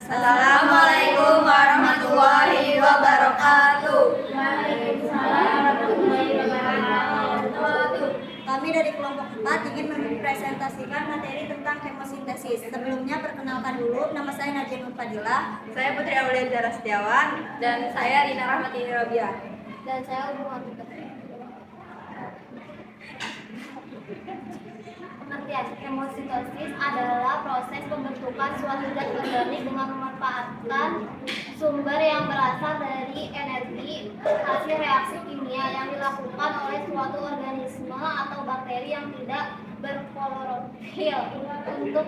Assalamualaikum warahmatullahi wabarakatuh. Waalaikumsalam warahmatullahi wabarakatuh. Kami dari kelompok 4 ingin mempresentasikan materi tentang kemosintesis. Sebelumnya perkenalkan dulu, nama saya Najia Nur Fadilah. Saya Putri Aulia Zara Setiawan dan saya Rina Rahmatini Robiah. Dan saya Umu Abdul. Pengertian kemosintesis adalah proses pembentukan suatu zat organik dengan memanfaatkan sumber yang berasal dari energi hasil reaksi kimia yang dilakukan oleh suatu organisme atau bakteri yang tidak berklorofil untuk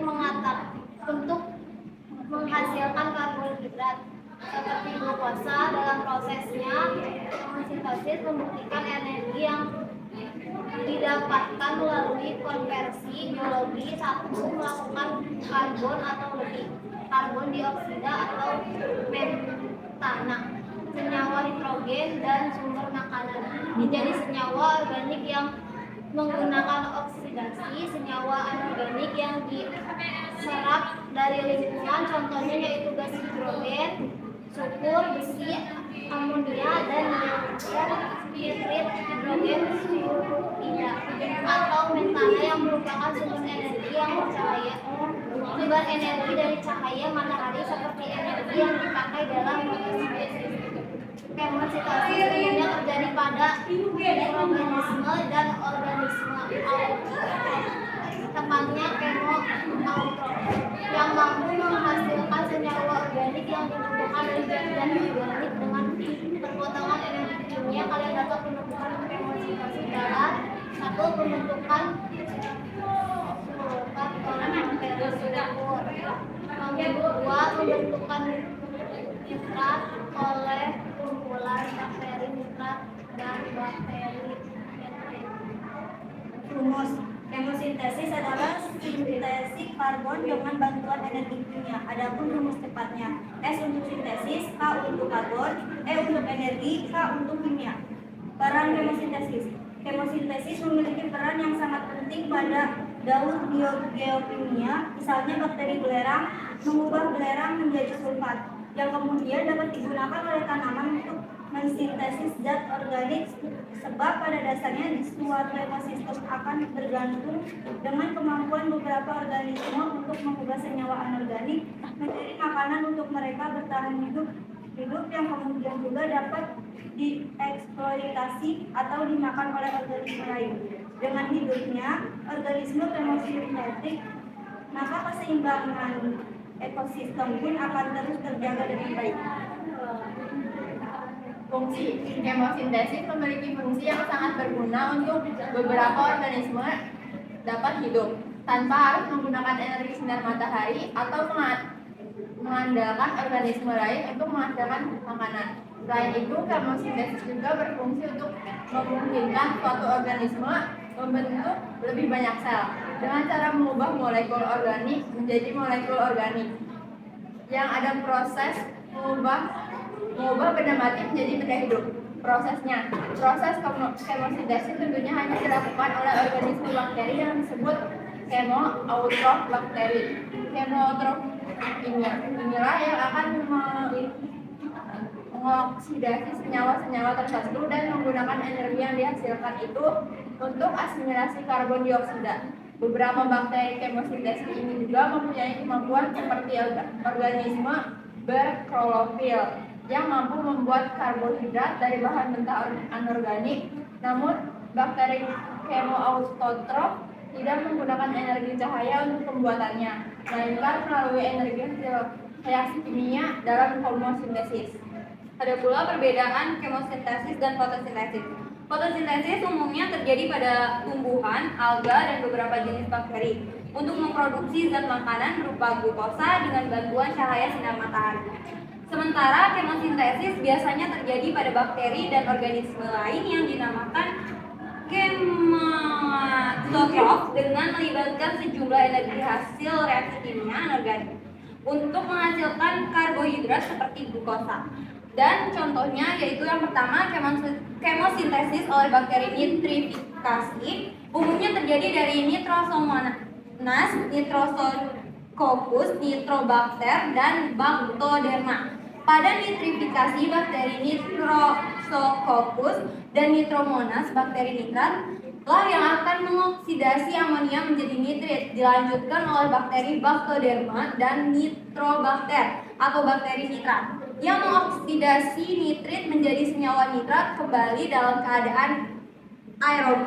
menghasilkan karbohidrat seperti glukosa. Dalam prosesnya, kemosintesis membuktikan energi yang didapatkan melalui konversi biologi satu melakukan karbon atau lebih karbon dioksida atau metana, senyawa nitrogen dan sumber makanan menjadi senyawa organik yang menggunakan oksidasi senyawa anorganik yang diserap dari lingkungan, contohnya yaitu gas hidrogen, sulfur, besi, amonia, dan nitrit hidrogen sulfida atau metana yang merupakan sumber energi dari cahaya matahari seperti energi yang dipakai dalam fotosintesis. Kemosintesis umumnya terjadi pada mikroorganisme dan organisme autotrof, tepatnya kemoautotrof, yang mampu menghasilkan senyawa organik yang dibutuhkan dari zat organik dengan perpotongan energi kimia. Kalian dapat menemukan kemosintesis dalam satu pembentukan sulfat oleh bakteri sulfur, kedua pembentukan nitrat oleh kumpulan bakteri nitrat dan bakteri Rumus kemosintesis adalah sintesis karbon dengan bantuan energi kimia. Adapun rumus tepatnya, S untuk sintesis, K untuk karbon, E untuk energi, K untuk kimia. Peran kemosintesis. Kemosintesis memiliki peran yang sangat penting pada daur biogeokimia. Misalnya bakteri belerang mengubah belerang menjadi sulfat, yang kemudian dapat digunakan oleh tanaman untuk mensintesis zat organik, sebab pada dasarnya suatu ekosistem akan bergantung dengan kemampuan beberapa organisme untuk mengubah senyawa anorganik menjadi makanan untuk mereka bertahan hidup yang kemudian juga dapat dieksploitasi atau dimakan oleh organisme lain. Dengan hidupnya organisme kemosintetik, maka keseimbangan ekosistem pun akan terus terjaga dengan baik. Fungsi kemosintesis memiliki fungsi yang sangat berguna untuk beberapa organisme dapat hidup tanpa harus menggunakan energi sinar matahari atau mengandalkan organisme lain untuk menghasilkan makanan. Selain itu, kemosintesis juga berfungsi untuk memungkinkan suatu organisme membentuk lebih banyak sel dengan cara mengubah molekul organik menjadi molekul organik yang ada proses mengubah benda mati menjadi benda hidup. Proses kemosintesis tentunya hanya dilakukan oleh organisme bakteri yang disebut kemoautotrof bakteri. Kemoautotrof inilah yang akan mengoksidasi senyawa-senyawa tertentu dan menggunakan energi yang dihasilkan itu untuk asimilasi karbon dioksida. Beberapa bakteri kemosintesis ini juga mempunyai kemampuan seperti organisme berklorofil yang mampu membuat karbohidrat dari bahan mentah anorganik. Namun, bakteri kemoautotrof tidak menggunakan energi cahaya untuk pembuatannya, melainkan melalui energi hasil reaksi kimia dalam kemosintesis. Ada pula perbedaan kemosintesis dan fotosintesis. Fotosintesis umumnya terjadi pada tumbuhan, alga, dan beberapa jenis bakteri untuk memproduksi zat makanan berupa glukosa dengan bantuan cahaya sinar matahari. Sementara kemosintesis biasanya terjadi pada bakteri dan organisme lain yang dinamakan kematotrof dengan melibatkan sejumlah energi hasil reaksi kimia anorganik untuk menghasilkan karbohidrat seperti glukosa. Dan contohnya yaitu yang pertama, kemosintesis oleh bakteri nitrifikasi umumnya terjadi dari nitrosomonas, Staphylococcus, Nitrobacter, dan Bactoderma. Pada nitrifikasi bakteri Nitrosococcus dan Nitromonas, bakteri nitrat lah yang akan mengoksidasi amonia menjadi nitrit, dilanjutkan oleh bakteri Bactoderma dan Nitrobacter atau bakteri nitrat yang mengoksidasi nitrit menjadi senyawa nitrat kembali dalam keadaan aerob.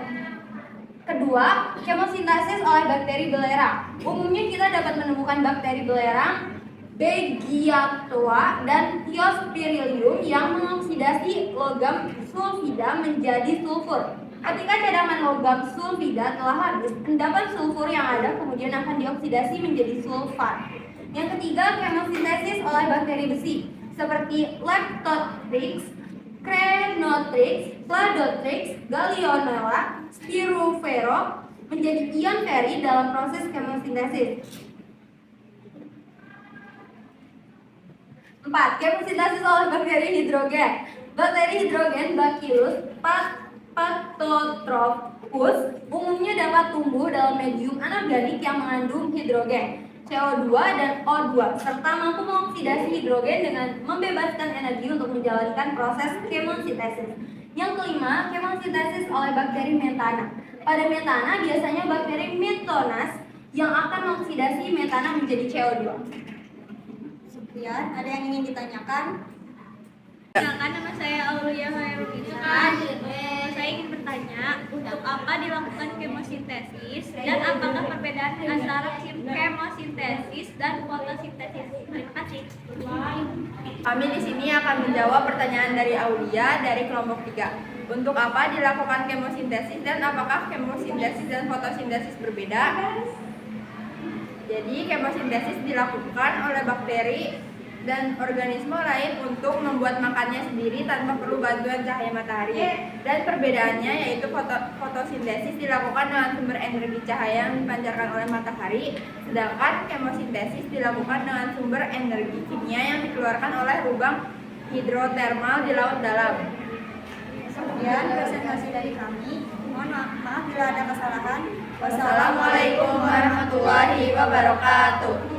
Kedua, kemosintesis oleh bakteri belerang. Umumnya kita dapat menemukan bakteri belerang Beggiatoa dan Thiospirillum yang mengoksidasi logam sulfida menjadi sulfur. Ketika cadangan logam sulfida telah habis, endapan sulfur yang ada kemudian akan dioksidasi menjadi sulfat. Yang ketiga, kemosintesis oleh bakteri besi seperti Leptotrix, Crenotrix, Cladotrix, Gallionella, Styruvero menjadi ion feri dalam proses kemosintesis. 4. Kemosintesis oleh bakteri hidrogen. Bakteri hidrogen Bacillus pathotrophus umumnya dapat tumbuh dalam medium anorganik yang mengandung hidrogen, CO2 dan O2 serta mampu mengoksidasi hidrogen dengan membebaskan energi untuk menjalankan proses kemosintesis. Yang kelima, kemosintesis oleh bakteri metana. Pada metana biasanya bakteri Methonas yang akan mengoksidasi metana menjadi CO2. Sekian, ada yang ingin ditanyakan? Perkenalkan, nama saya Aulia Hairunisa. Saya ingin bertanya, untuk apa dilakukan kemosintesis dan apakah perbedaan antara kemosintesis dan fotosintesis? Terima kasih. Kami di sini akan menjawab pertanyaan dari Aulia dari kelompok 3. Untuk apa dilakukan kemosintesis dan apakah kemosintesis dan fotosintesis berbeda? Jadi kemosintesis dilakukan oleh bakteri dan organisme lain untuk membuat makannya sendiri tanpa perlu bantuan cahaya matahari. Dan perbedaannya yaitu fotosintesis dilakukan dengan sumber energi cahaya yang dipancarkan oleh matahari, sedangkan kemosintesis dilakukan dengan sumber energi kimia yang dikeluarkan oleh lubang hidrotermal di laut dalam. Sekian presentasi dari kami. Mohon maaf bila ada kesalahan. Wassalamualaikum warahmatullahi wabarakatuh.